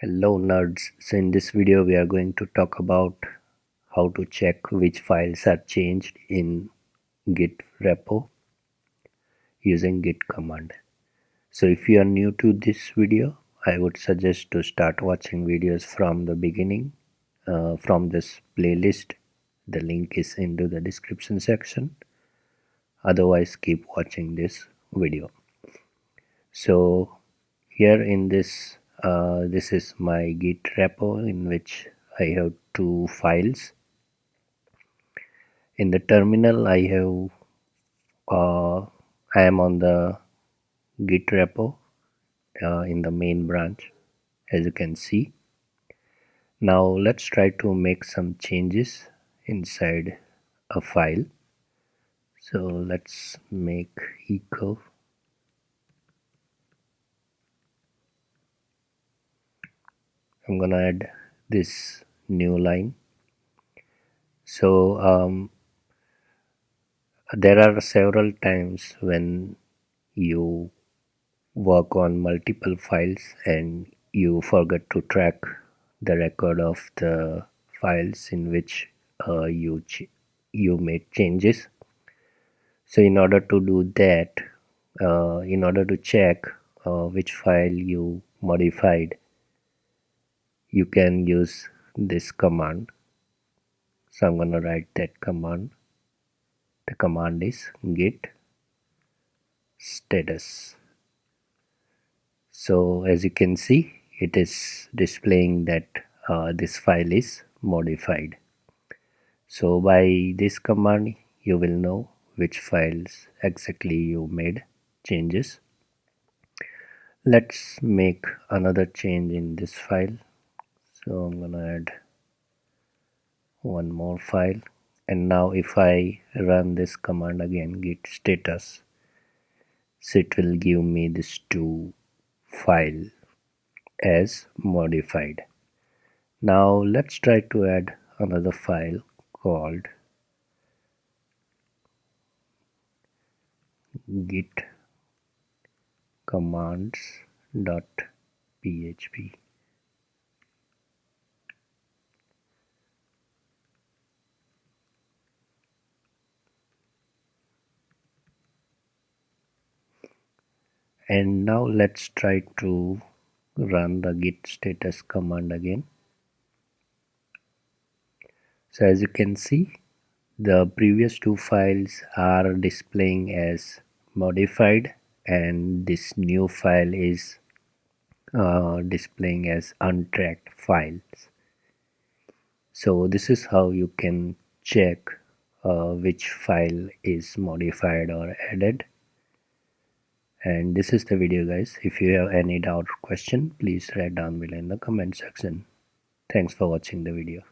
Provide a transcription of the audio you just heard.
Hello nerds, so in this video we are going to talk about how to check which files are changed in Git repo using Git command. So if you are new to this video, I would suggest to start watching videos from the beginning from this playlist. The link is into the description section. Otherwise keep watching this video. So here in this is my Git repo in which I have two files. In the terminal I am on the Git repo in the main branch, as you can see. Now let's try to make some changes inside a file. So let's make echo. I'm gonna add this new line. So there are several times when you work on multiple files and you forget to track the record of the files in which you made changes. So in order to do that, in order to check which file you modified, you can use this command. So I'm going to write that command. The command is git status. So as you can see, it is displaying that this file is modified. So by this command you will know which files exactly you made changes. Let's make another change in this file. So I'm gonna add one more file, and now if I run this command again, git status, so it will give me this two file as modified. Now let's try to add another file called git commands.php. And now let's try to run the git status command again. So as you can see, the previous two files are displaying as modified, and this new file is displaying as untracked files. So this is how you can check which file is modified or added. And this is the video, guys. If you have any doubt or question, please write down below in the comment section. Thanks for watching the video.